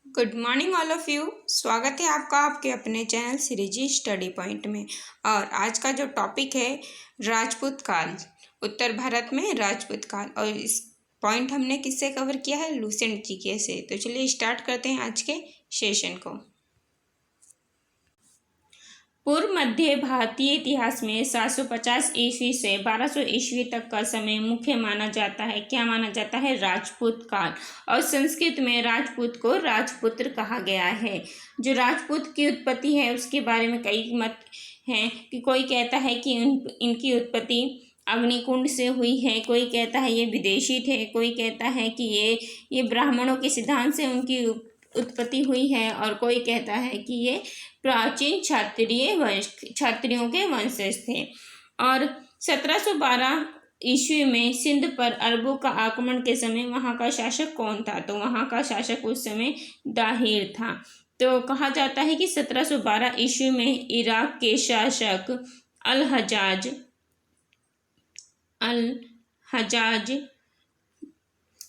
Good morning all of you. स्वागत है आपका आपके अपने चैनल श्रीजी स्टडी पॉइंट में। और आज का जो टॉपिक है राजपूत काल, उत्तर भारत में राजपूत काल। और इस पॉइंट हमने किससे कवर किया है? लुसेंट जीके से। तो चलिए स्टार्ट करते हैं आज के सेशन को। पूर्व मध्य भारतीय इतिहास में 750 ईस्वी से 1200 ईस्वी तक का समय मुख्य माना जाता है। क्या माना जाता है? राजपूत काल। और संस्कृत में राजपूत को राजपुत्र कहा गया है। जो राजपूत की उत्पत्ति है उसके बारे में कई मत हैं कि कोई कहता है कि इनकी उत्पत्ति अग्निकुंड से हुई है, कोई कहता है ये विदेशी थे, कोई कहता है कि ये ब्राह्मणों के सिद्धांत से उनकी उत्पत्ति हुई है, और कोई कहता है कि ये प्राचीन क्षत्रियों के वंशज थे। और 1712 ईस्वी में सिंध पर अरबों का आक्रमण के समय वहाँ का शासक कौन था? तो वहाँ का शासक उस समय दाहिर था। तो कहा जाता है कि 1712 ईस्वी में इराक के शासक अल हजाज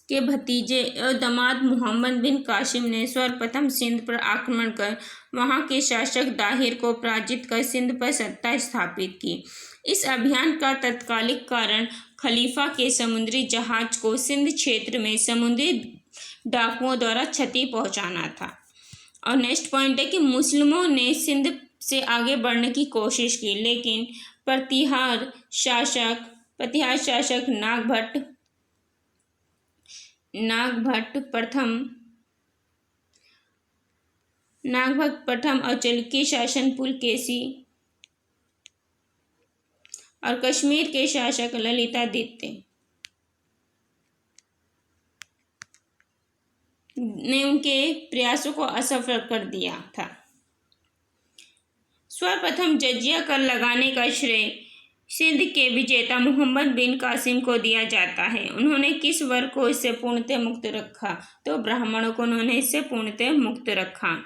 के भतीजे और दामाद मोहम्मद बिन कासिम ने सर्वप्रथम सिंध पर आक्रमण कर वहां के शासक दाहिर को पराजित कर सिंध पर सत्ता स्थापित की। इस अभियान का तत्कालिक कारण खलीफा के समुद्री जहाज को सिंध क्षेत्र में समुद्री डाकुओं द्वारा क्षति पहुंचाना था। और नेक्स्ट पॉइंट है कि मुस्लिमों ने सिंध से आगे बढ़ने की कोशिश की, लेकिन प्रतिहार शासक नागभट्ट प्रथम और चलुक्य शासन पुलकेशी और कश्मीर के शासक ललितादित्य ने उनके प्रयासों को असफल कर दिया था। सर्वप्रथम जजिया कर लगाने का श्रेय सिंध के विजेता मोहम्मद बिन कासिम को दिया जाता है। उन्होंने किस वर्ग को इससे पूर्णतः मुक्त रखा? तो ब्राह्मणों को उन्होंने इससे पूर्णतः मुक्त रखा।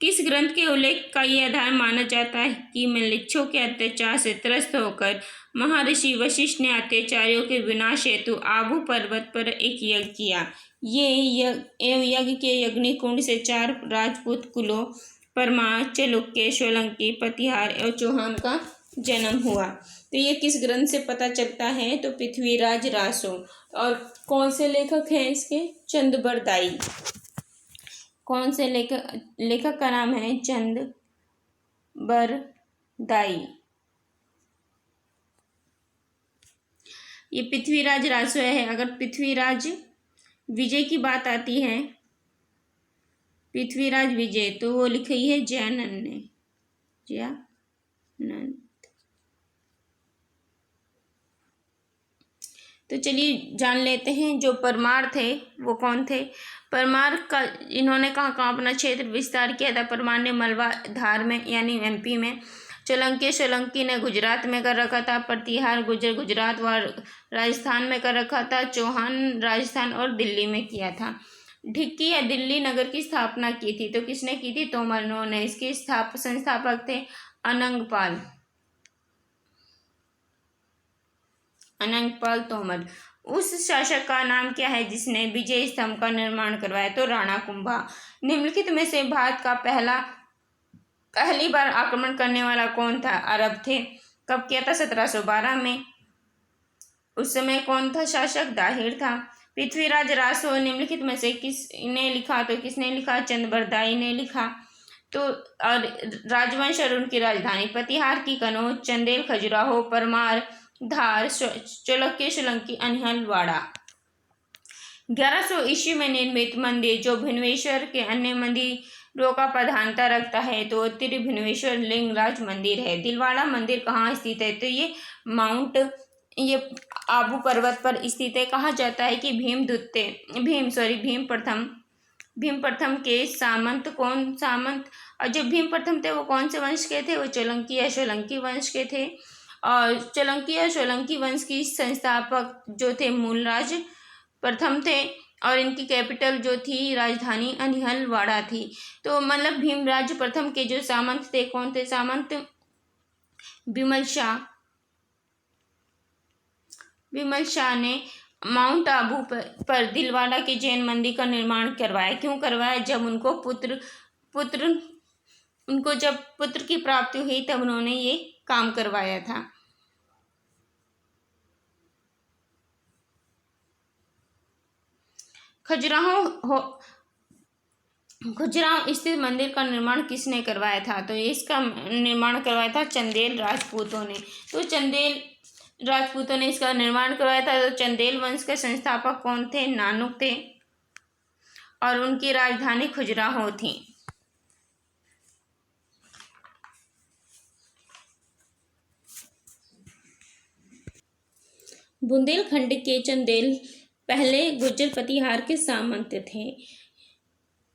किस ग्रंथ के उल्लेख का ये आधार माना जाता है कि म्लेच्छों के अत्याचार से त्रस्त होकर महर्षि वशिष्ठ ने अत्याचारियों के विनाश हेतु आबू पर्वत पर एक यज्ञ किया। ये यज्ञ के अग्निकुंड से 4 राजपूत कुलों परमार, चालुक्य, सोलंकी, प्रतिहार और चौहान का जन्म हुआ। तो ये किस ग्रंथ से पता चलता है? तो पृथ्वीराज रासो। और कौन से लेखक हैं इसके? चंदबरदाई। कौन से लेखक का नाम है? चंदबरदाई। ये पृथ्वीराज रासो है। अगर पृथ्वीराज विजय की बात आती है, पृथ्वीराज विजय, तो वो लिखी है जयानंद ने। तो चलिए जान लेते हैं जो परमार थे वो कौन थे। परमार का इन्होंने कहाँ अपना क्षेत्र विस्तार किया था? परमार ने मलवा धार में यानी एमपी में, सोलंकी ने गुजरात में कर रखा था, प्रतिहार गुजरात व राजस्थान में कर रखा था, चौहान राजस्थान और दिल्ली में किया था। ढिक्की या दिल्ली नगर की स्थापना की थी, तो किसने की थी? तोमर ने। इसके संस्थापक थे अनंगपाल तोमर। उस शासक का नाम क्या है जिसने विजय स्तंभ का निर्माण करवाया? तो राणा कुंभा। निम्नलिखित में से भारत का पहली बार आक्रमण करने वाला कौन था? अरब थे। कब किया था? 1712 में। उस समय कौन था शासक? दाहिर था। पृथ्वीराज रासो निम्नलिखित में से किसने लिखा? तो किसने लिखा? चंदबरदाई ने लिखा। तो और राजवंश और उनकी राजधानी प्रतिहार की कनौज, चंदेल, खजुराहो, परमार, धार, चालुक्य, सोलंकी, अनिहलवाड़ा। 1100 ईस्वी में निर्मित मंदिर जो भिनवेश्वर के अन्य मंदिरों का प्रधानता रखता है, तो त्रिभिनवेश्वर लिंगराज मंदिर है। दिलवाड़ा मंदिर कहाँ स्थित है? तो ये आबू पर्वत पर स्थित है। कहा जाता है कि भीम प्रथम के सामंत और जो भीम प्रथम थे वो कौन से वंश के थे? वो चालुक्य या सोलंकी वंश के थे। और चालुक्य या सोलंकी वंश की संस्थापक जो थे मूलराज प्रथम थे, और इनकी कैपिटल जो थी राजधानी अनिहलवाड़ा थी। तो मतलब भीमराज प्रथम के जो सामंत थे, कौन थे सामंत? विमल शाह ने माउंट आबू पर दिलवाड़ा के जैन मंदिर का निर्माण करवाया। क्यों करवाया? जब उनको जब पुत्र की प्राप्ति हुई तब उन्होंने ये काम करवाया था। खजुराहो स्थित मंदिर का निर्माण किसने करवाया था? तो इसका निर्माण करवाया था चंदेल राजपूतों ने। तो चंदेल राजपूतों ने इसका निर्माण करवाया था। तो चंदेल वंश के संस्थापक कौन थे? नानुक थे और उनकी राजधानी खजुराहो थी। बुंदेलखंड के चंदेल पहले गुर्जर प्रतिहार के सामंत थे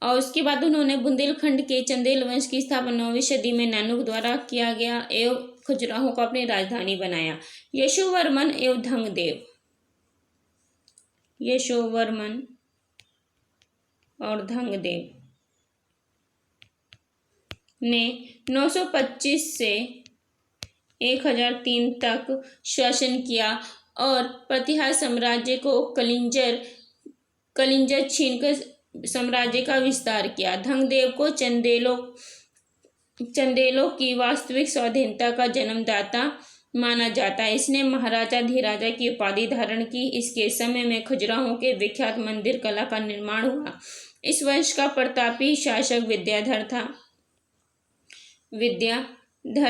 और उसके बाद उन्होंने बुंदेलखंड के चंदेल वंश की स्थापना 9वीं सदी में नानुक द्वारा किया गया एवं खजुराहो को अपनी राजधानी बनाया। यशोवर्मन एवं धंगदेव, यशोवर्मन और धंगदेव ने 925 से 1003 तक शासन किया और प्रतिहार साम्राज्य को कलिंजर छीनकर साम्राज्य का विस्तार किया। धंगदेव को चंदेलों की वास्तविक स्वाधीनता का जन्मदाता माना जाता है। इसने महाराजा धीराजा की उपाधि धारण की। इसके समय में खजुराहो के विख्यात मंदिर कला का निर्माण हुआ। इस वंश का प्रतापी शासक विद्याधर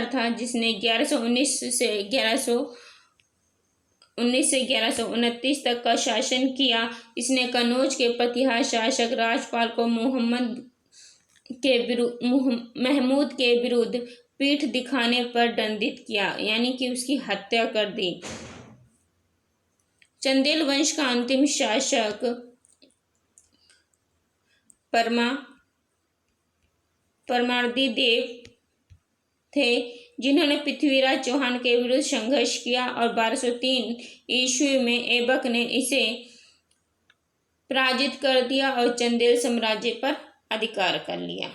था जिसने 1119 से 1129 तक का शासन किया। इसने कनौज के प्रतिहार शासक राजपाल को महमूद के विरुद्ध पीठ दिखाने पर दंडित किया, यानी कि उसकी हत्या कर दी। चंदेल वंश का अंतिम शासक परमार्दी देव थे, जिन्होंने पृथ्वीराज चौहान के विरुद्ध संघर्ष किया और 1203 ईस्वी में ऐबक ने इसे पराजित कर दिया और चंदेल साम्राज्य पर अधिकार कर लिया।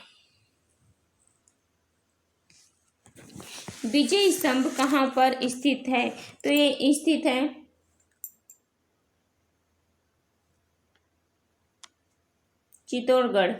विजय स्तंभ कहाँ पर स्थित है? तो ये स्थित है चित्तौड़गढ़।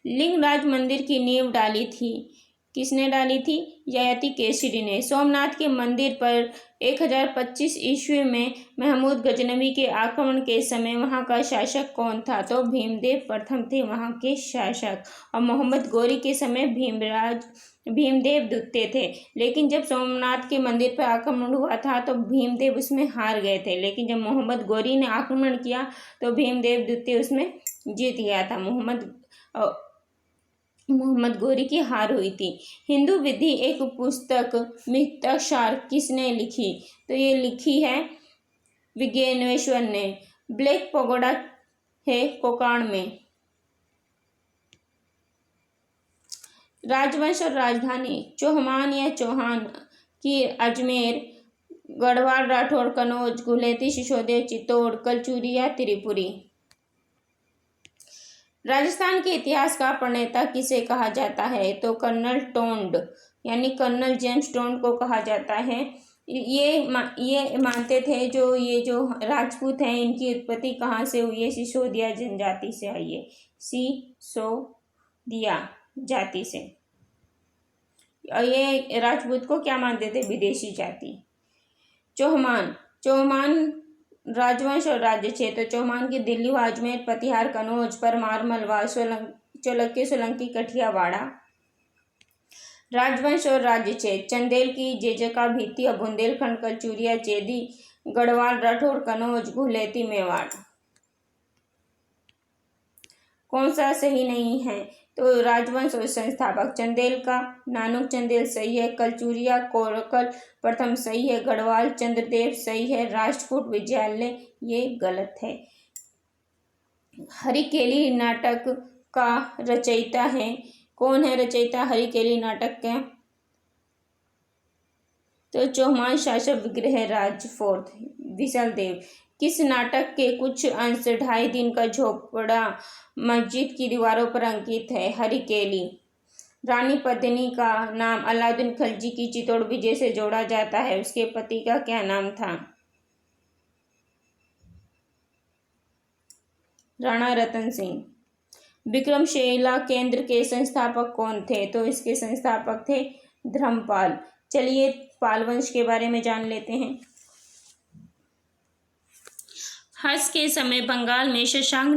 लिंगराज मंदिर की नींव डाली थी, किसने डाली थी? ययाति केसरी ने। सोमनाथ के मंदिर पर 1025 ईस्वी में महमूद गजनवी के आक्रमण के समय वहां का शासक कौन था? तो भीमदेव प्रथम थे वहां के शासक और मोहम्मद गौरी के समय भीमदेव द्वितीय थे। लेकिन जब सोमनाथ के मंदिर पर आक्रमण हुआ था तो भीमदेव उसमें हार गए थे, लेकिन जब मोहम्मद गौरी ने आक्रमण किया तो भीमदेव द्वितीय उसमें जीत गया था। मोहम्मद गौरी की हार हुई थी। हिंदू विधि एक पुस्तक मिताक्षर किसने लिखी? तो ये लिखी है विज्ञानेश्वर ने। ब्लैक पगोडा है कोकाण में। राजवंश और राजधानी चौहान या चौहान की अजमेर, गढ़वाल, राठौर, कनौज, गुलेती, सिसोदिया, चित्तौड़, कलचुरिया, त्रिपुरी। राजस्थान के इतिहास का प्रणेता किसे कहा जाता है? तो कर्नल टोंड यानी कर्नल जेम्स टोंड को कहा जाता है। ये मानते थे ये जो राजपूत हैं इनकी उत्पत्ति कहाँ से हुई है? सिसोदिया जनजाति से आई है, सिसोदिया जाति से। और ये राजपूत को क्या मानते थे? विदेशी जाति। चौहान राजवंश और राज्य क्षेत्र। चौहान की दिल्ली व अजमेर, प्रतिहार, कनौज, परमार, मलवा, चालुक्य, सोलंकी, कठियावाड़। राजवंश और राज्य क्षेत्र चंदेल की जेजका, भीती और बुंदेलखंड, कलचुरिया, चेदी, गढ़वाल, राठौर, कनौज, गुलेती, मेवाड़। कौन सा सही नहीं है? तो राजवंश और संस्थापक चंदेल का नानुक चंदेल सही है, कलचुरिया कोरकल प्रथम सही है, गढ़वाल चंद्रदेव सही है, राष्ट्रकूट विजयालय ये गलत है। हरिकेली नाटक का रचयिता है, कौन है रचयिता हरिकेली नाटक के? तो चौहान शासक विग्रह राज फोर्थ विशाल देव। किस नाटक के कुछ अंश 2.5 दिन का झोपड़ा मस्जिद की दीवारों पर अंकित है? हरिकेली। रानी पद्मिनी का नाम अलाउद्दीन खिलजी की चित्तौड़ विजय से जोड़ा जाता है, उसके पति का क्या नाम था? राणा रतन सिंह। विक्रमशिला केंद्र के संस्थापक कौन थे? तो इसके संस्थापक थे धर्मपाल। चलिए पाल वंश के बारे में जान लेते हैं। हर्ष के समय बंगाल में शशांक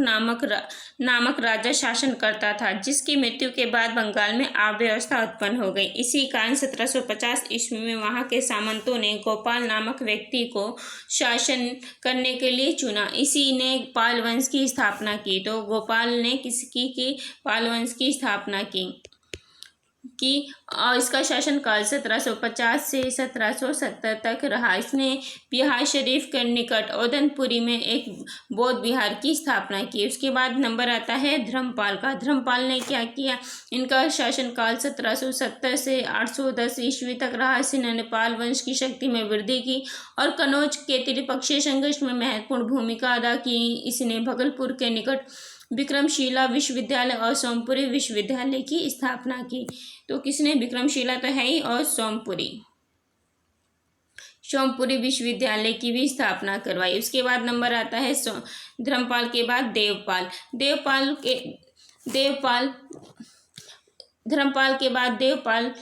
नामक राजा शासन करता था, जिसकी मृत्यु के बाद बंगाल में अव्यवस्था उत्पन्न हो गई। इसी कारण 1750 ईस्वी में वहां के सामंतों ने गोपाल नामक व्यक्ति को शासन करने के लिए चुना। इसी ने पाल वंश की स्थापना की। तो गोपाल ने किसकी की? पाल वंश की स्थापना की। और इसका शासनकाल 1750 से 1770 तक रहा। इसने बिहार शरीफ के निकट ओदनपुरी में एक बौद्ध विहार की स्थापना की। उसके बाद नंबर आता है धर्मपाल का। धर्मपाल ने क्या किया? इनका शासनकाल 1770 से 810 ईस्वी तक रहा। इसने पाल वंश की शक्ति में वृद्धि की और कनौज के त्रिपक्षीय संघर्ष में महत्वपूर्ण भूमिका अदा की। इसने भगलपुर के निकट विक्रमशिला विश्वविद्यालय और सोमपुरी विश्वविद्यालय की स्थापना की। तो किसने? विक्रमशिला तो है ही, और सोमपुरी विश्वविद्यालय की भी स्थापना करवाई। उसके बाद नंबर आता है धर्मपाल के बाद धर्मपाल के बाद देवपाल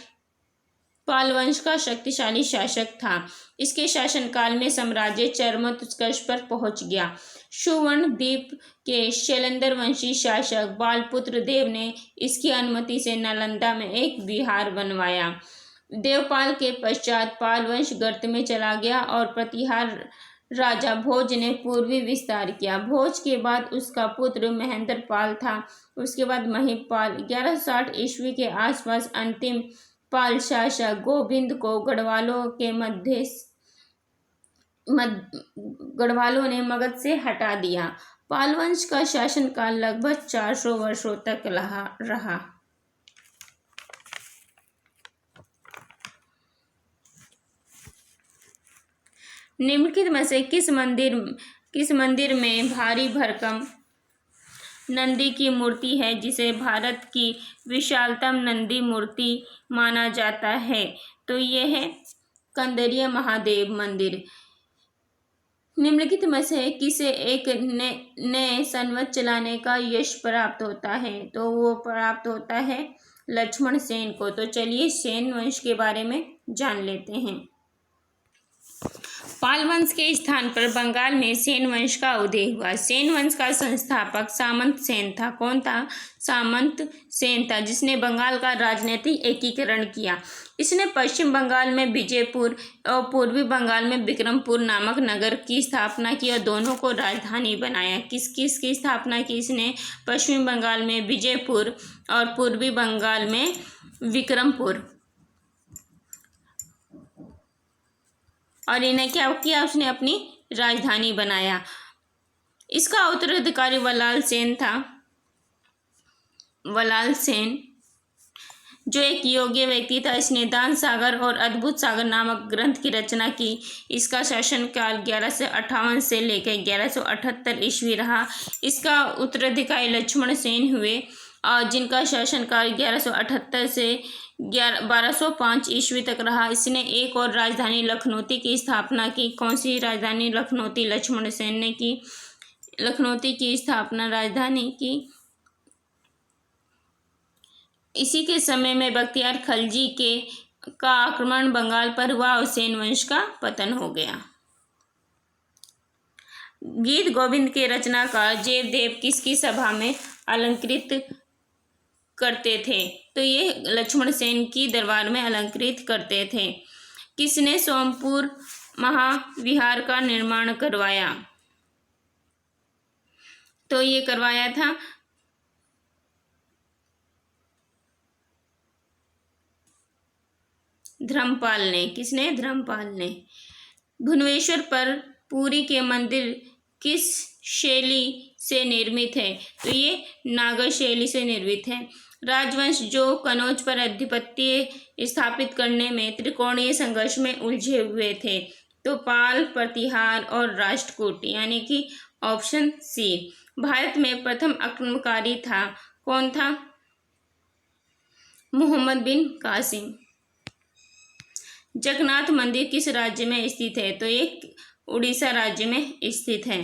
पाल वंश का शक्तिशाली शासक था। इसके शासनकाल में साम्राज्य चरमोत्कर्ष पर पहुंच गया। सुवर्णद्वीप के शैलेंद्र वंशी शासक बालपुत्र देव ने इसकी अनुमति से नालंदा में एक विहार बनवाया। देवपाल के पश्चात पाल वंश गर्त में चला गया और प्रतिहार राजा भोज ने पूर्वी विस्तार किया। भोज के बाद उसका पुत्र महेंद्र पाल था। उसके बाद महिपाल। 1160 ईस्वी के आसपास अंतिम पाल शासक गोविंद को गढ़वालों ने मगध से हटा दिया। पाल वंश का शासनकाल लगभग 400 वर्षों तक रहा। निम्नलिखित में से किस मंदिर में भारी भरकम नंदी की मूर्ति है, जिसे भारत की विशालतम नंदी मूर्ति माना जाता है? तो यह है कंदरिया महादेव मंदिर। निम्नलिखित में से किसे एक नए संवत चलाने का यश प्राप्त होता है? तो वो प्राप्त होता है लक्ष्मण सेन को। तो चलिए सेन वंश के बारे में जान लेते हैं। पाल वंश के स्थान पर बंगाल में सेन वंश का उदय हुआ। सेन वंश का संस्थापक सामंत सेन था। कौन था? सामंत सेन था, जिसने बंगाल का राजनीतिक एकीकरण किया। इसने पश्चिम बंगाल में विजयपुर और पूर्वी बंगाल में विक्रमपुर नामक नगर की स्थापना की और दोनों को राजधानी बनाया। किस किस की स्थापना की इसने? पश्चिम बंगाल में विजयपुर और पूर्वी बंगाल में विक्रमपुर। और इन्हें क्या किया? उसने अपनी राजधानी बनाया। इसका उत्तराधिकारी वलाल सेन था। वलाल सेन जो एक योग्य व्यक्ति था। इसने दान सागर और अद्भुत सागर नामक ग्रंथ की रचना की। इसका शासनकाल 1158 से लेकर 1178 ईस्वी रहा। इसका उत्तराधिकारी लक्ष्मण सेन हुए, और जिनका शासनकाल 1178 से 1205 ईस्वी तक रहा। इसने एक और राजधानी लखनौती की स्थापना की। कौन सी राजधानी? लखनौती। लक्ष्मण सेन ने की लखनौती की स्थापना, राजधानी की। इसी के समय में बख्तियार खलजी का आक्रमण बंगाल पर हुआ और सेन वंश का पतन हो गया। गीत गोविंद के रचनाकार जयदेव किसकी सभा में अलंकृत करते थे? तो ये लक्ष्मण सेन की दरबार में अलंकृत करते थे। किसने सोमपुर महाविहार का निर्माण करवाया? तो ये करवाया था धर्मपाल ने। किसने? धर्मपाल ने। भुवनेश्वर पर पुरी के मंदिर किस शैली से निर्मित है? तो ये नागर शैली से निर्मित है। राजवंश जो कनौज पर आधिपत्य स्थापित करने में त्रिकोणीय संघर्ष में उलझे हुए थे? तो पाल, प्रतिहार और राष्ट्रकूट, यानी कि ऑप्शन सी। भारत में प्रथम आक्रमणकारी था। कौन था? मोहम्मद बिन कासिम। जगन्नाथ मंदिर किस राज्य में स्थित है? तो ये उड़ीसा राज्य में स्थित है।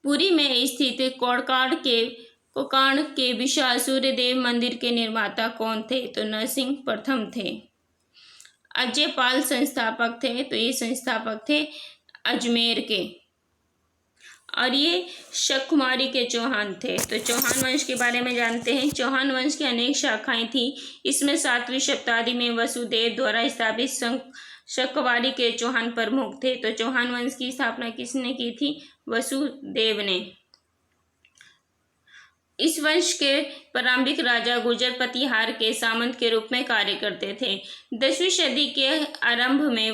पुरी में स्थित कोणार्क के विशाल सूर्य देव मंदिर के निर्माता कौन थे? तो नरसिंह प्रथम थे। अजय पाल संस्थापक थे, तो ये संस्थापक थे अजमेर के। और ये शकुमारी के चौहान थे। तो चौहान वंश के बारे में जानते हैं। चौहान वंश की अनेक शाखाएं थी। इसमें 7वीं शताब्दी में वसुदेव द्वारा स्थापित शकुवारी के चौहान प्रमुख थे। तो चौहान वंश की स्थापना किसने की थी? वसुदेव ने। इस वंश के प्रारंभिक राजा गुर्जर प्रतिहार के सामंत के रूप में कार्य करते थे। 10वीं सदी के आरंभ में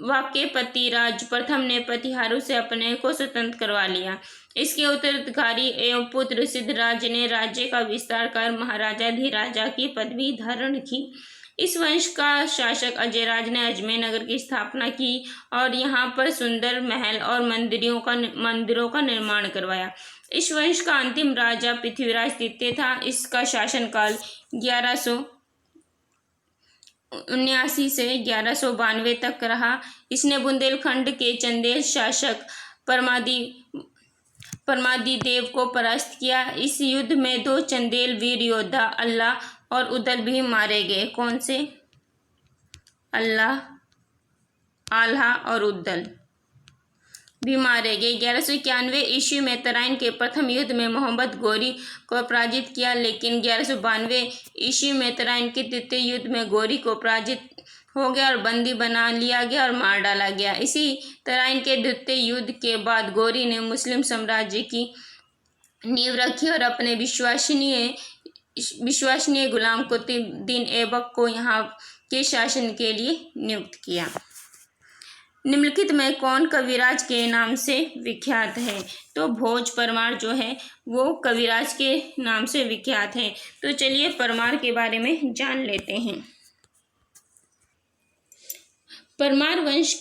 वाक्यपति राज प्रथम ने प्रतिहारों से अपने को स्वतंत्र करवा लिया। इसके उत्तराधिकारी एवं पुत्र सिद्धराज ने राज्य का विस्तार कर महाराजाधिराजा की पदवी धारण की। इस वंश का शासक अजयराज ने अजमेर नगर की स्थापना की और यहाँ पर सुंदर महल और मंदिरों का निर्माण करवाया। इस वंश का अंतिम राजा पृथ्वीराज द्वितीय था। इसका शासनकाल 1179 से 1192 तक रहा। इसने बुंदेलखंड के चंदेल शासक परमादिदेव को परास्त किया। इस युद्ध में 2 चंदेल वीर योद्धा अल्लाह और उदल भी मारे गए। कौन से? आल्हा और उद्दल भी मारे गए। 1191 ईस्वी में तराइन के प्रथम युद्ध में मोहम्मद गोरी को पराजित किया, लेकिन 1192 ईस्वी में तराइन के द्वितीय युद्ध में गोरी को पराजित हो गया और बंदी बना लिया गया और मार डाला गया। इसी तराइन के द्वितीय युद्ध के बाद गोरी ने मुस्लिम साम्राज्य की नींव रखी और अपने विश्वसनीय गुलाम कुतुबुद्दीन ऐबक को यहाँ के शासन के लिए नियुक्त किया। निम्नलिखित में कौन कविराज के नाम से विख्यात है? तो भोज परमार जो है वो कविराज के नाम से विख्यात है। तो चलिए परमार के बारे में जान लेते हैं। परमार वंश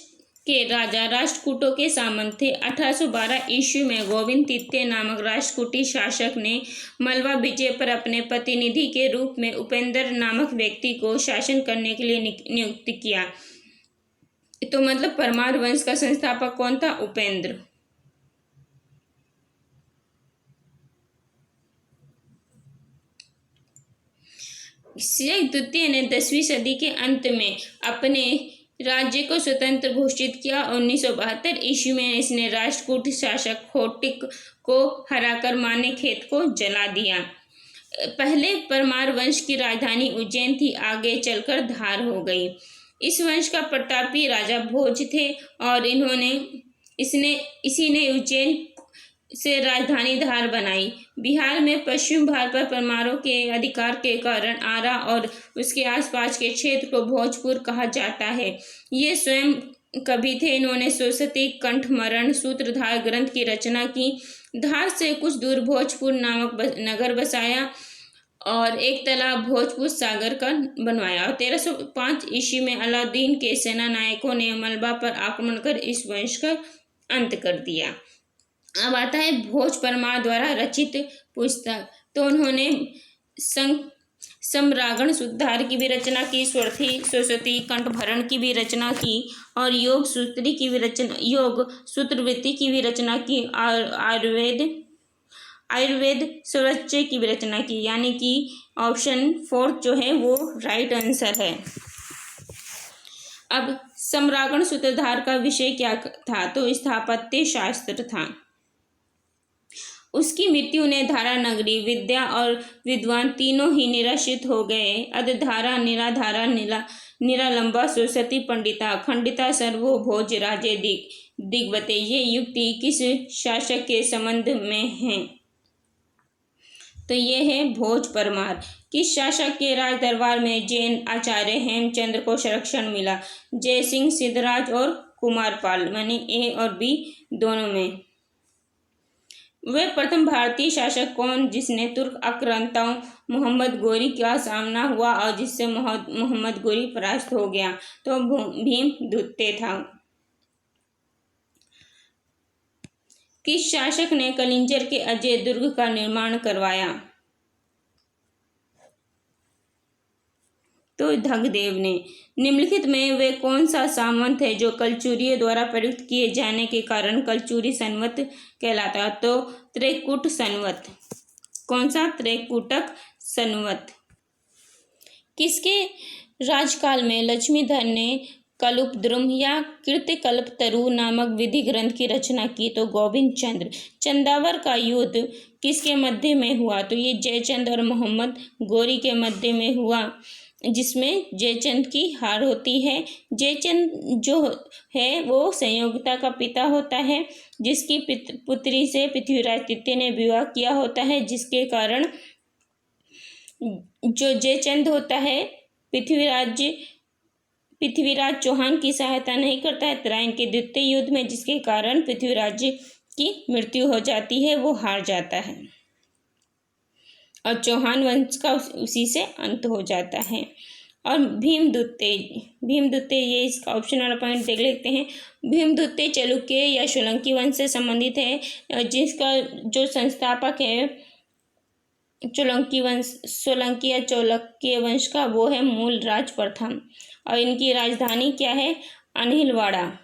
के राजा राष्ट्रकूटों के सामंत थे। 1812 ईस्वी में गोविंद तृतीय नामक राष्ट्रकूटी शासक ने मलवा विजय पर अपने प्रतिनिधि के रूप में उपेंद्र नामक व्यक्ति को शासन करने के लिए नियुक्त किया। तो मतलब परमार वंश का संस्थापक कौन था? उपेंद्र। द्वितीय ने 10वीं सदी के अंत में अपने राज्य को स्वतंत्र घोषित किया। 1972 ईस्वी में इसने राष्ट्रकूट शासक होटिक को हराकर मानेखेत को जला दिया। पहले परमार वंश की राजधानी उज्जैन थी, आगे चलकर धार हो गई। इस वंश का प्रतापी राजा भोज थे और इसी ने उज्जैन से राजधानी धार बनाई। बिहार में पश्चिम भाग पर परमारों के अधिकार के कारण आरा और उसके आसपास के क्षेत्र को भोजपुर कहा जाता है। ये स्वयं कवि थे। इन्होंने सरस्वती कंठमरण सूत्रधार ग्रंथ की रचना की। धार से कुछ दूर भोजपुर नामक नगर बसाया और एक तालाब भोजपुर सागर का बनवाया। और 1305 ईस्वी में अलाउद्दीन के सेना नायकों ने मलबा पर आक्रमण कर इस वंश का अंत कर दिया। अब आता है भोज परमार द्वारा रचित पुस्तक। तो उन्होंने सम्रागण सुधार की भी रचना की, सरस्वती कंठभरण की भी रचना की और योग सूत्रवृत्ति की भी रचना की और आयुर्वेद स्वरच्य की भी रचना की। यानी कि ऑप्शन 4 जो है वो राइट आंसर है। अब सम्रागण सूत्रधार का विषय क्या था? तो स्थापत्य शास्त्र था। उसकी मृत्यु ने धारा नगरी, विद्या और विद्वान तीनों ही निराश्रित हो गए। अधधारा, निराधारा, निरालंबा, सरस्वती पंडिता, खंडिता सर्वो भोज राजे दिग्वते। ये युक्ति किस शासक के संबंध में है? तो ये है भोज परमार। किस शासक के राज दरबार में जैन आचार्य हेमचंद्र को संरक्षण मिला? जयसिंह, सिद्धराज और कुमारपाल, यानी ए और बी दोनों में। वह प्रथम भारतीय शासक कौन जिसने तुर्क आक्रांताओं मोहम्मद गोरी का सामना हुआ और जिससे मोहम्मद गोरी परास्त हो गया? तो भीमद्वितीय था। किस शासक ने कलिंजर के अजय दुर्ग का निर्माण करवाया? तो तो धगदेव ने। निम्नलिखित में वे कौन सा सामंत है जो कलचुरियों द्वारा प्रयुक्त किए जाने के कारण कलचुरी संवत कहलाता? तो त्रैकूट संवत। कौन सा? त्रैकूटक संवत। किसके राजकाल में लक्ष्मीधर ने कल्पद्रुम या कीर्तिकल्पतरु नामक विधि ग्रंथ की रचना की? तो गोविंद चंद्र। चंदावर का युद्ध किसके मध्य में हुआ? तो ये जयचंद और मोहम्मद गौरी के मध्य में हुआ, जिसमें जयचंद की हार होती है। जयचंद जो है वो संयोगिता का पिता होता है, जिसकी पुत्री से पृथ्वीराज तृतीय ने विवाह किया होता है, जिसके कारण जो जयचंद होता है पृथ्वीराज चौहान की सहायता नहीं करता है तराइन के द्वितीय युद्ध में, जिसके कारण पृथ्वीराज की मृत्यु हो जाती है, वो हार जाता है और चौहान वंश का उसी से अंत हो जाता है। और भीमदूते ये इसका ऑप्शन वाला पॉइंट देख लेते हैं। भीमदूते चालुक्य या सोलंकी वंश से संबंधित है, जिसका जो संस्थापक है सोलंकी या चालुक्य वंश का, वो है मूलराज प्रथम। और इनकी राजधानी क्या है? अनिलवाड़ा।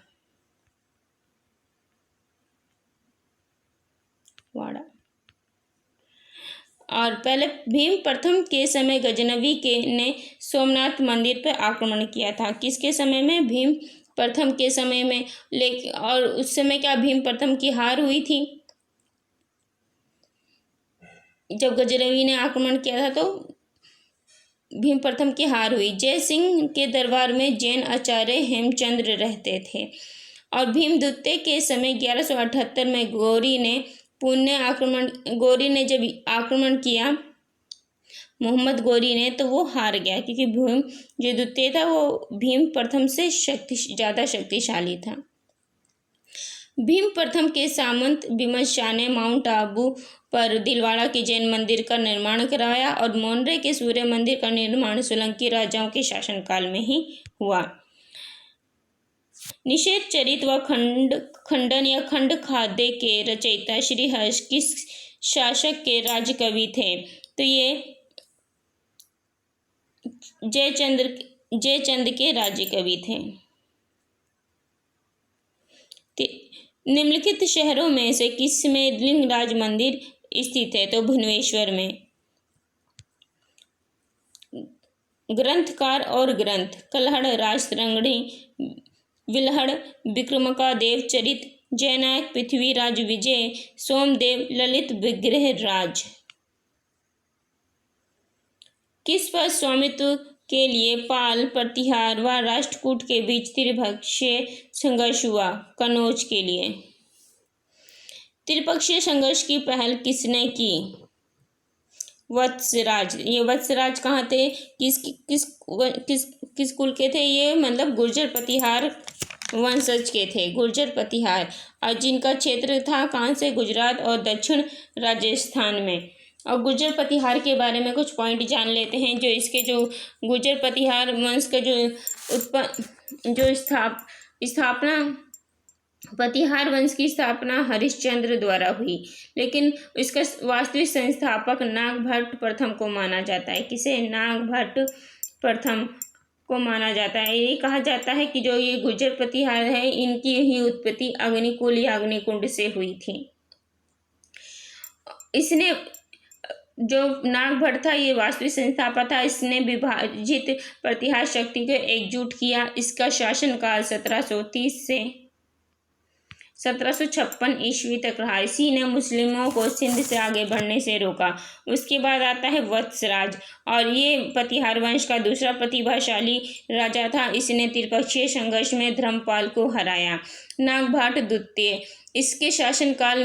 और पहले भीम प्रथम के समय गजनवी ने सोमनाथ मंदिर पर आक्रमण किया था। किसके समय में? भीम प्रथम के समय में। लेकिन और उस समय क्या भीम प्रथम की हार हुई थी? जब गजनवी ने आक्रमण किया था तो भीम प्रथम की हार हुई। जय सिंह के दरबार में जैन आचार्य हेमचंद्र रहते थे। और भीमदूते के समय 1178 में गौरी ने जब आक्रमण किया मोहम्मद गौरी ने, तो वो हार गया, क्योंकि भीम जो द्वितीय था वो भीम प्रथम से ज़्यादा शक्तिशाली था। भीम प्रथम के सामंत विमल शाह ने माउंट आबू पर दिलवाड़ा के जैन मंदिर का निर्माण करवाया और मोनरे के सूर्य मंदिर का निर्माण सोलंकी राजाओं के शासनकाल में ही हुआ। निषेध चरित व खंडन या खंड खाद्य के रचयिता श्रीहर्ष किस शासक के राजकवि थे? तो ये जयचंद के राज्यकवि थे। निम्नलिखित शहरों में से किस में लिंगराज मंदिर स्थित है? तो भुवनेश्वर में। ग्रंथकार और ग्रंथ: कल्हड़ राजतरंगिणी, विल्हड़ विक्रमादेव चरित, जयनायक पृथ्वीराज विजय, सोमदेव ललित विग्रह राज। किस पर स्वामित्व के लिए पाल, प्रतिहार व राष्ट्रकूट के बीच त्रिपक्षीय संघर्ष हुआ? कनौज के लिए। त्रिपक्षीय संघर्ष की पहल किसने की? वत्सराज। ये वत्सराज कहाँ थे? किस कुल के थे ये? मतलब गुर्जर प्रतिहार वंशज के थे, गुर्जर प्रतिहार, और जिनका क्षेत्र था कहाँ से? गुजरात और दक्षिण राजस्थान में। और गुर्जर प्रतिहार के बारे में कुछ पॉइंट जान लेते हैं। जो इसके जो गुर्जर प्रतिहार वंश का जो स्थापना प्रतिहार वंश की स्थापना हरिश्चंद्र द्वारा हुई, लेकिन इसका वास्तविक संस्थापक नागभट्ट प्रथम को माना जाता है। किसे? नागभट्ट प्रथम को माना जाता है। ये कहा जाता है कि जो ये गुर्जर प्रतिहार है, इनकी ही उत्पत्ति अग्निकुल या अग्निकुंड से हुई थी। इसने जो नागभट्ट था ये वास्तविक संस्थापक था। इसने विभाजित प्रतिहार शक्ति को एकजुट किया। इसका शासनकाल 1730 से 1756 ईस्वी तक रहा। इसी ने मुस्लिमों को सिंध से आगे बढ़ने से रोका। उसके बाद आता है वत्सराज, और ये प्रतिहार वंश का दूसरा प्रतिभाशाली राजा था। इसने त्रिपक्षीय संघर्ष में धर्मपाल को हराया। नागभट्ट द्वितीय, इसका शासनकाल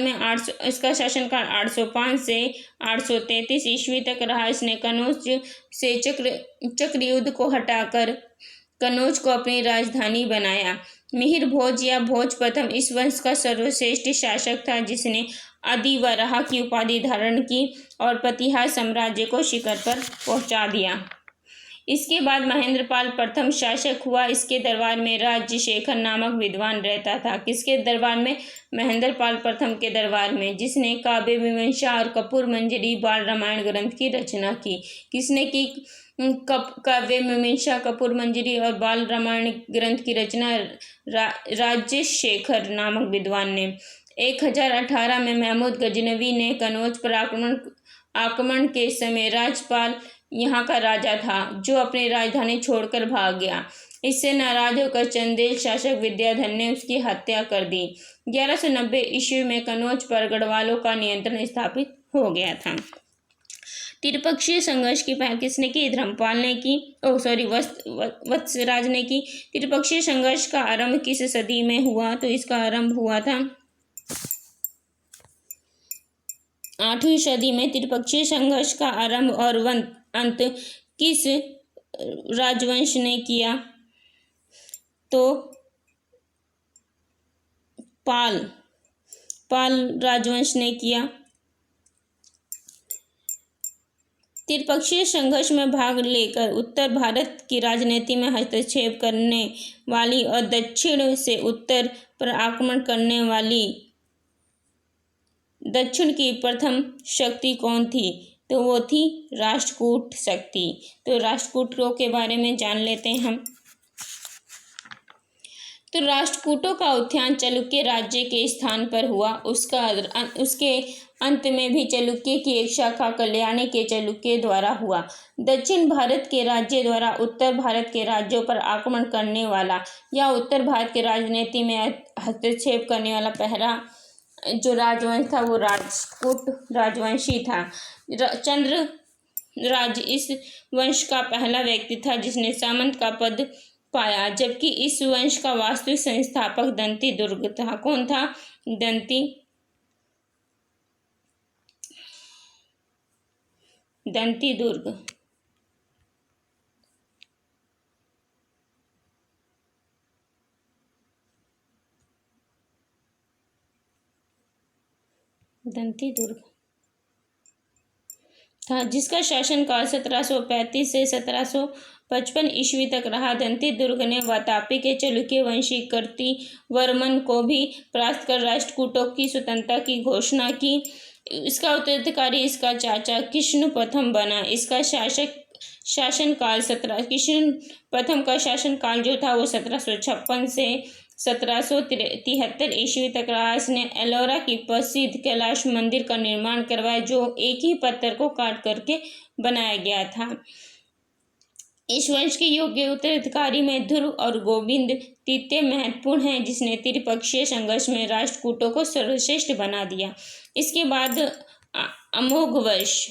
805 से 833 ईस्वी तक रहा। इसने कनौज से चक्रयुद्ध को हटाकर कनौज को अपनी राजधानी बनाया। मिहिर भोज या भोज प्रथम इस वंश का सर्वश्रेष्ठ शासक था, जिसने आदिवराह की उपाधि धारण की और प्रतिहार साम्राज्य को शिखर पर पहुंचा दिया। इसके बाद महेंद्रपाल प्रथम शासक हुआ। इसके दरबार में राजशेखर नामक विद्वान रहता था। किसके दरबार में? महेंद्रपाल प्रथम के दरबार में, जिसने काव्य मीमांसा और कपूर मंजरी बाल रामायण ग्रंथ की रचना की। किसने की? काव्य मीमांसा, कपूर मंजरी और बाल रामायण ग्रंथ की रचना राजशेखर नामक विद्वान ने। 1018 में महमूद गजनवी ने कनौज पर आक्रमण के समय राजपाल यहाँ का राजा था, जो अपनी राजधानी छोड़कर भाग गया। इससे नाराज होकर चंदेल शासक विद्याधर ने उसकी हत्या कर दी। 1190 ईस्वी में कनौज पर गढ़वालों का नियंत्रण स्थापित हो गया था। त्रिपक्षीय संघर्ष की पहल किसने की? धर्मपाल ने की। वत्सराज ने की। त्रिपक्षीय संघर्ष का आरंभ किस सदी में हुआ? तो इसका आरंभ हुआ था 8वीं सदी में। त्रिपक्षीय संघर्ष का आरंभ और अंत किस राजवंश ने किया? तो पाल राजवंश ने किया। त्रिपक्षीय संघर्ष में भाग लेकर उत्तर भारत की राजनीति में हस्तक्षेप करने वाली और दक्षिण से उत्तर पर आक्रमण करने वाली दक्षिण की प्रथम शक्ति कौन थी? तो वो थी राष्ट्रकूट शक्ति। तो राष्ट्रकूटों के बारे में जान लेते हैं हम। तो राष्ट्रकूटों का उत्थान चालुक्य राज्य के स्थान पर हुआ। उसके अंत में भी चालुक्य की एक शाखा कल्याणी के चालुक्य द्वारा हुआ। दक्षिण भारत के राज्य द्वारा उत्तर भारत के राज्यों पर आक्रमण करने वाला या उत्तर भारत के राजनीति में हस्तक्षेप करने वाला पहला जो राजवंश था वो राष्ट्रकूट राजवंशी था। चंद्र राज इस वंश का पहला व्यक्ति था जिसने सामंत का पद पाया, जबकि इस वंश का वास्तविक संस्थापक दंती दुर्ग था। कौन था? दंती दुर्ग। दंती दुर्ग था, जिसका शासनकाल 1735 से 1755 ईस्वी तक रहा। दंती दुर्ग ने वातापी के चालुक्य वंशी कीर्तिवर्मन को भी परास्त कर राष्ट्रकूटों की स्वतंत्रता की घोषणा की। इसका उत्तराधिकारी इसका चाचा कृष्ण प्रथम बना। इसका शासनकाल कृष्ण प्रथम का शासनकाल जो था वो 1756 से 1773 ईस्वी तक रहा। इसने एलोरा की प्रसिद्ध कैलाश मंदिर का निर्माण करवाया, जो एक ही पत्थर को काट करके बनाया गया था। इस वंश के योग्य उत्तराधिकारी में ध्रुव और गोविंद तृतीय महत्वपूर्ण हैं, जिसने त्रिपक्षीय संघर्ष में राष्ट्रकूटों को सर्वश्रेष्ठ बना दिया। इसके बाद अमोघवर्ष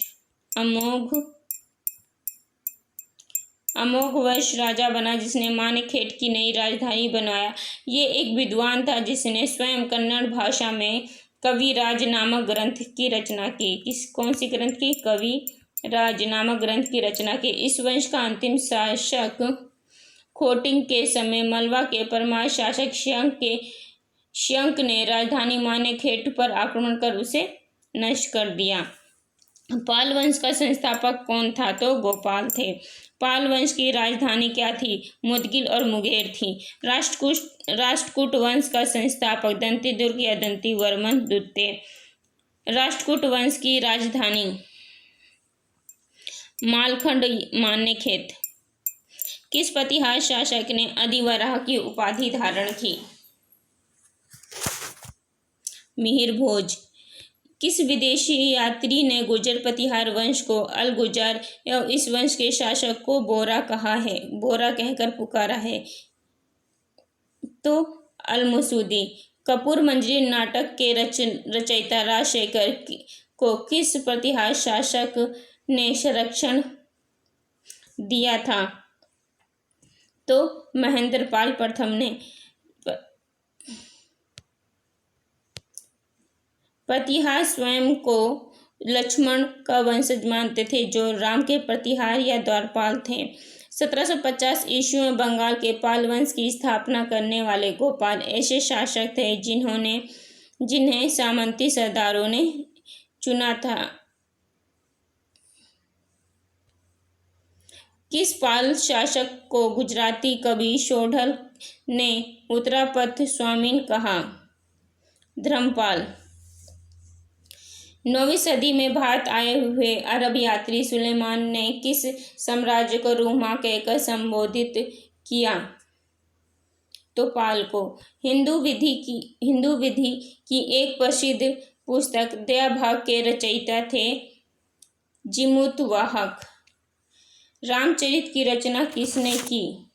राजा बना, जिसने मानेखेट की नई राजधानी बनवाया। ये एक विद्वान था जिसने स्वयं कन्नड़ भाषा में कविराज नामक ग्रंथ की रचना की। कौन सी ग्रंथ की? कविराज नामक ग्रंथ की रचना की। इस वंश का अंतिम शासक खोटिंग के समय मलवा के परमार शासक श्यंक ने राजधानी मानेखेट पर आक्रमण कर उसे नष्ट कर दिया। पाल वंश का संस्थापक कौन था? तो गोपाल थे। पाल वंश की राजधानी क्या थी? मुदगिल और मुंगेर थी। राष्ट्रकूट वंश का संस्थापक दंती दुर्ग या दंतीवर्मन द्वितीय। राष्ट्रकूट वंश की राजधानी मालखंड मानेखेत। किस प्रतिहार शासक ने अधिवराह की उपाधि धारण की? मिहिर भोज। किस विदेशी यात्री ने गुर्जर प्रतिहार वंश को अल गुर्जर एवं इस वंश के शासक को बोरा कहकर पुकारा है? तो अल मसूदी। कपूर मंजरी नाटक के रचयिता राजशेखर को किस प्रतिहार शासक ने संरक्षण दिया था? तो महेंद्रपाल प्रथम ने। प्रतिहार स्वयं को लक्ष्मण का वंशज मानते थे, जो राम के प्रतिहार या द्वारपाल थे। 1750 ईस्वी में बंगाल के पाल वंश की स्थापना करने वाले गोपाल ऐसे शासक थे जिन्हें सामंती सरदारों ने चुना था। किस पाल शासक को गुजराती कवि शोढल ने उत्तरापथ स्वामीन कहा? धर्मपाल। 9वीं सदी में भारत आए हुए अरब यात्री सुलेमान ने किस साम्राज्य को रूमा कहकर संबोधित किया? तो पाल को। हिंदू विधि की एक प्रसिद्ध पुस्तक दया भाग के रचयिता थे जिमुतवाहक। रामचरित की रचना किसने की?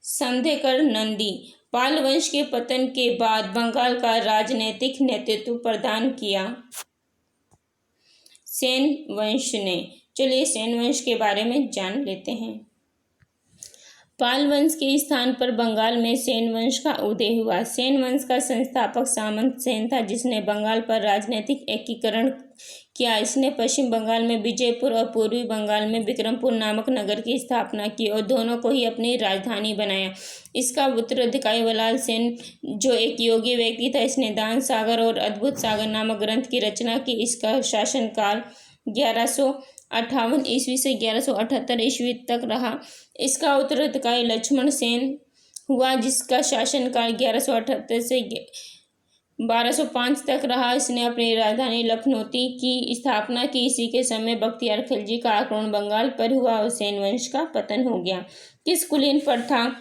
संध्याकर नंदी। पाल वंश के पतन के बाद बंगाल का राजनीतिक नेतृत्व प्रदान किया सेन वंश ने। चलिए सेन वंश के बारे में जान लेते हैं। पाल वंश के स्थान पर बंगाल में सेन वंश का उदय हुआ। सेन वंश का संस्थापक सामंत सेन था, जिसने बंगाल पर राजनीतिक एकीकरण किया। इसने पश्चिम बंगाल में विजयपुर और पूर्वी बंगाल में विक्रमपुर नामक नगर की स्थापना की और दोनों को ही अपनी राजधानी बनाया। इसका उत्तराधिकारी बलाल सेन, जो एक योगी व्यक्ति था, इसने दान सागर और अद्भुत सागर नामक ग्रंथ की रचना की। इसका शासनकाल 1158 ईस्वी से 1178 ईस्वी तक रहा। इसका उत्तराधिकारी लक्ष्मण सेन हुआ, जिसका शासनकाल 1178 से 1205 तक रहा। इसने अपनी राजधानी लखनौती की स्थापना की। इसी के समय बख्तियार खिलजी का आक्रमण बंगाल पर हुआ और सेन वंश का पतन हो गया। किस कुलीन प्रथा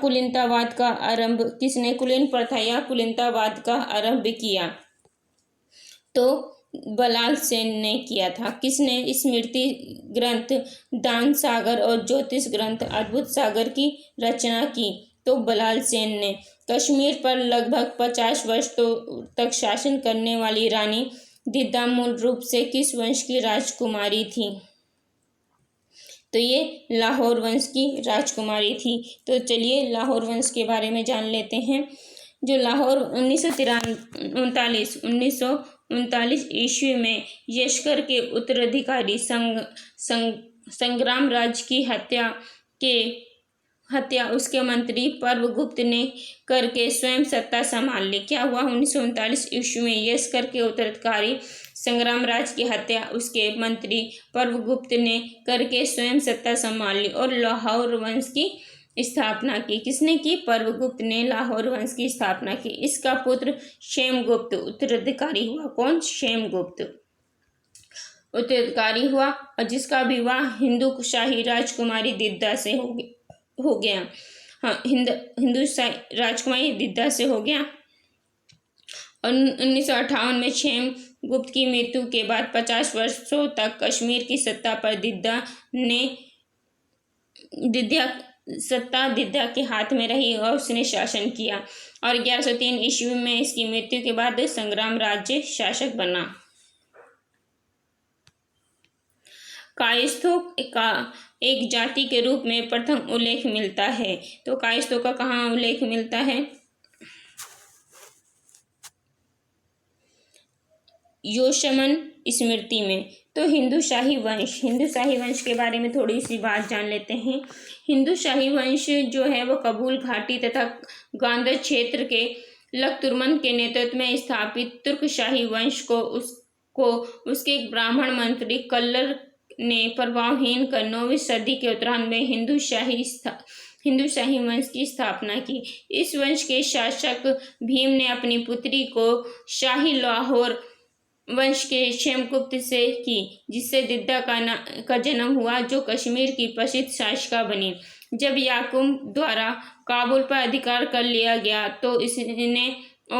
कुलीनतावाद का आरंभ किसने कुलीन प्रथा या कुलीनतावाद का आरंभ किया? तो बलाल सेन ने किया था। किसने स्मृति ग्रंथ दान सागर और ज्योतिष ग्रंथ अद्भुत सागर की रचना की? तो बलाल सेन ने। कश्मीर पर लगभग 50 वर्ष तक शासन करने वाली रानी दिद्दा मूल रूप से किस वंश की राजकुमारी थी? तो ये लाहौर वंश की राजकुमारी थी। तो चलिए लाहौर वंश के बारे में जान लेते हैं। जो लाहौर 1939 ईस्वी में यशकर के उत्तराधिकारी संग्राम राज की हत्या उसके मंत्री पर्वगुप्त ने करके स्वयं सत्ता संभाल ली। क्या हुआ? 1939 ईस्वी में यशकर के उत्तराधिकारी संग्राम राज की हत्या उसके मंत्री पर्वगुप्त ने करके स्वयं सत्ता संभाल ली और लाहौर वंश की स्थापना की। किसने की? पर्वगुप्त ने लाहौर वंश की स्थापना की। इसका पुत्र क्षेमगुप्त उत्तराधिकारी हुआ। कौन? क्षेमगुप्त उत्तराधिकारी हुआ और जिसका विवाह हिंदू शाही राजकुमारी दिद्दा से हो गया। हाँ, हिंदू राजकुमारी दिद्दा से हो गया। और 1958 में क्षेमगुप्त की मृत्यु के बाद 50 वर्षों तक कश्मीर की सत्ता पर दिद्दा के हाथ में रही और उसने शासन किया। और 1103 ईस्वी में इसकी मृत्यु के बाद संग्राम राज्य शासक बना। कायस्थों का एक जाति के रूप में प्रथम उल्लेख मिलता है। तो कायस्थों का कहाँ उल्लेख मिलता है? योशमन स्मृति में। तो हिंदू शाही वंश के बारे में थोड़ी सी बात जान लेते हैं। हिंदू शाही वंश जो है वो कबूल घाटी तथा गांधर क्षेत्र के लखतुर्मन के नेतृत्व में स्थापित तुर्क शाही वंश को उसके एक ब्राह्मण मंत्री कल्लर ने प्रभावहीन कर 9वीं सदी के उत्तरार्ध में हिंदू शाही वंश की स्थापना की। इस वंश के शासक भीम ने अपनी पुत्री को शाही लाहौर वंश के क्षेमगुप्त से की, जिससे दिद्दा का जन्म हुआ, जो कश्मीर की प्रसिद्ध शासिका बनी। जब याकूब द्वारा काबुल पर अधिकार कर लिया गया तो इसने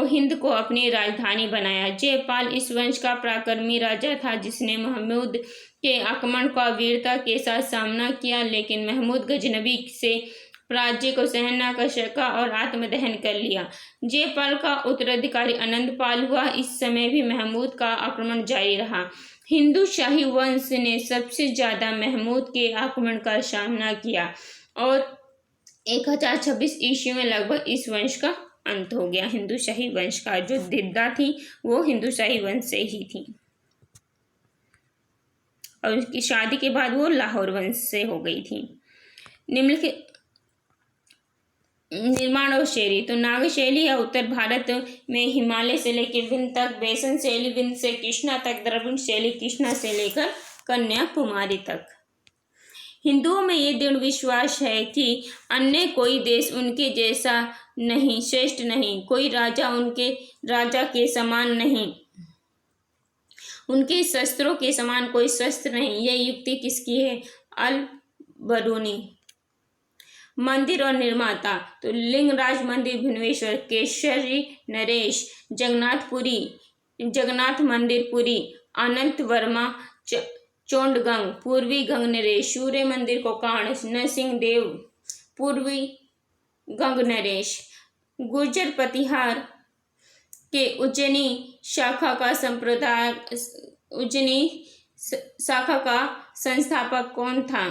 हिंद को अपनी राजधानी बनाया। जयपाल इस वंश का पराक्रमी राजा था, जिसने महमूद के आक्रमण का वीरता के साथ सामना किया, लेकिन महमूद गजनबी से पराजय को सहन न कर सका और आत्मदहन कर लिया। जयपाल का उत्तराधिकारी आनंदपाल हुआ। इस समय भी महमूद का आक्रमण जारी रहा। हिंदू शाही वंश ने सबसे ज्यादा महमूद के आक्रमण का सामना किया और 1026 ईस्वी में लगभग इस वंश का अंत हो गया। हिंदू शाही वंश का जो दिद्दा थी वो हिंदू शाही वंश से ही थी और उसकी शादी के बाद वो लाहौर वंश से हो गई थी। निम्नलिखित निर्माण और शैली। तो नाग शैली है उत्तर भारत में हिमालय से लेकर विंध्य तक, बेसन शैली विंध्य से कृष्णा तक, द्रविड़ शैली कृष्णा से लेकर कन्याकुमारी तक। हिंदुओं में ये दृढ़ विश्वास है कि अन्य कोई देश उनके जैसा नहीं, श्रेष्ठ नहीं, कोई राजा उनके राजा के समान नहीं, उनके शस्त्रों के समान कोई शस्त्र नहीं। यह युक्ति किसकी है? अल बरूनी। मंदिर और निर्माता तो लिंगराज मंदिर भुवनेश्वर, केशरी नरेश, जगन्नाथपुरी, जगन्नाथ मंदिर पुरी, अनंत वर्मा चोंडगंग, पूर्वी गंग नरेश, सूर्य मंदिर कोकाण, नरसिंह देव, पूर्वी गंग नरेश, गुर्जर प्रतिहार के उज्जैनी शाखा का संप्रदाय, उज्जैनी शाखा का संस्थापक कौन था?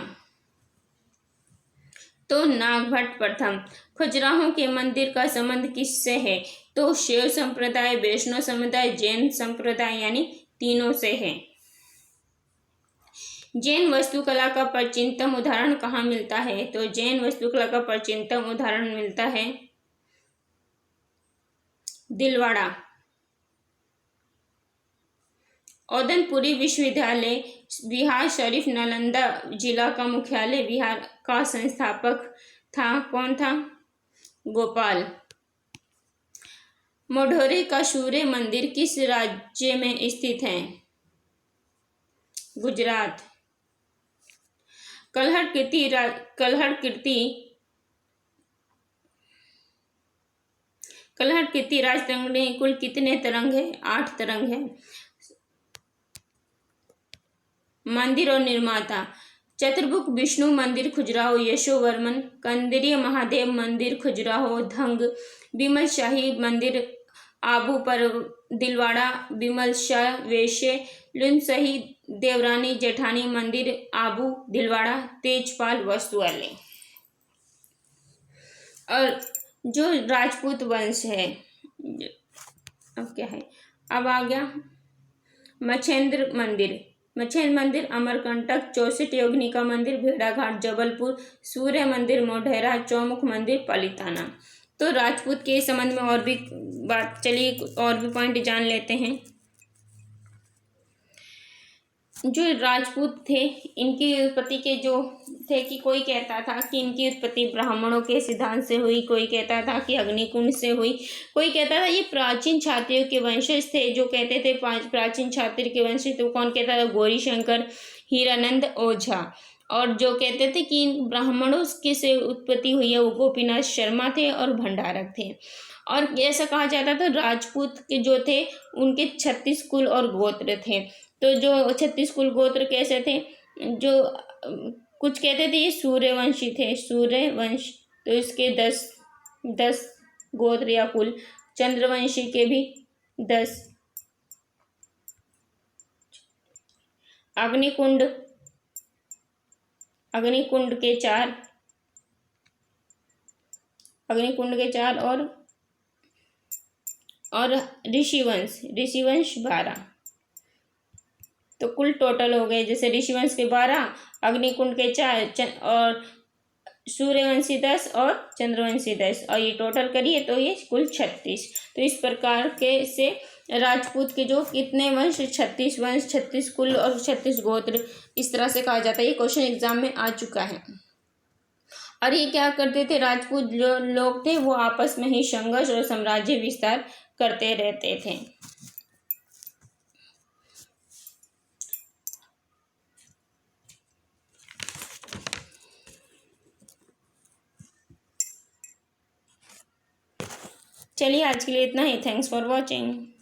तो नागभट्ट प्रथम। खजुराहो के मंदिर का संबंध किससे है? तो शैव संप्रदाय, वैष्णव समुदाय, जैन संप्रदाय यानी तीनों से है। जैन वास्तुकला का प्राचीनतम उदाहरण कहाँ मिलता है? तो जैन वास्तुकला का प्राचीनतम उदाहरण मिलता है दिलवाड़ा। औदनपुरी विश्वविद्यालय बिहार शरीफ नालंदा जिला का मुख्यालय, बिहार का संस्थापक था कौन था? गोपाल। मढोरे का सूर्य मंदिर किस राज्य में स्थित है? गुजरात। कल्हड़ कीर्ति राज तरंग में कुल कितने तरंग है? 8 तरंग है। मंदिर और निर्माता चतुर्मुख विष्णु मंदिर खजुराहो, यशोवर्मन, कंदरीय महादेव मंदिर खजुराहो, धंग, विमल शाही मंदिर आबू पर दिलवाड़ा, विमल शाह वैश्य, लुनसही देवरानी जेठानी मंदिर आबू दिलवाड़ा, तेजपाल वस्तुवालय। और जो राजपूत वंश है, अब क्या है, अब आ गया मच्छेंद्र मंदिर अमरकंटक, 64 योगिनी मंदिर भेड़ाघाट जबलपुर, सूर्य मंदिर मोढेरा, चौमुख मंदिर पलिताना। तो राजपूत के संबंध में और भी बात, चलिए और भी पॉइंट जान लेते हैं। जो राजपूत थे, इनकी उत्पत्ति के जो थे कि कोई कहता था कि इनकी उत्पत्ति ब्राह्मणों के सिद्धांत से हुई, कोई कहता था कि अग्निकुंड से हुई, कोई कहता था ये प्राचीन क्षत्रियों के वंशज थे। जो कहते थे प्राचीन क्षत्रिय के वंशज, तो कौन कहता था? गौरी शंकर, हीरानंद ओझा। और जो कहते थे कि इन ब्राह्मणों के से उत्पत्ति हुई है, वो गोपीनाथ शर्मा थे और भंडारक थे। और ऐसा कहा जाता था राजपूत के जो थे उनके 36 कुल और गोत्र थे। तो जो 36 कुल गोत्र कैसे थे? जो कुछ कहते थे ये सूर्यवंशी थे, सूर्यवंश, तो इसके 10 गोत्र या कुल, चंद्रवंशी के भी 10, अग्निकुंड के 4, और ऋषिवंश 12। तो कुल टोटल हो गए, जैसे ऋषिवंश के 12, अग्निकुंड के 4 और सूर्यवंशी 10 और चंद्रवंशी 10, और ये टोटल करिए तो ये कुल 36। तो इस प्रकार के से राजपूत के जो कितने वंश? 36 वंश, 36 कुल और 36 गोत्र, इस तरह से कहा जाता है। ये क्वेश्चन एग्जाम में आ चुका है। और ये क्या करते थे? राजपूत जो लोग थे वो आपस में ही संघर्ष और साम्राज्य विस्तार करते रहते थे। चलिए आज के लिए इतना ही। Thanks for watching.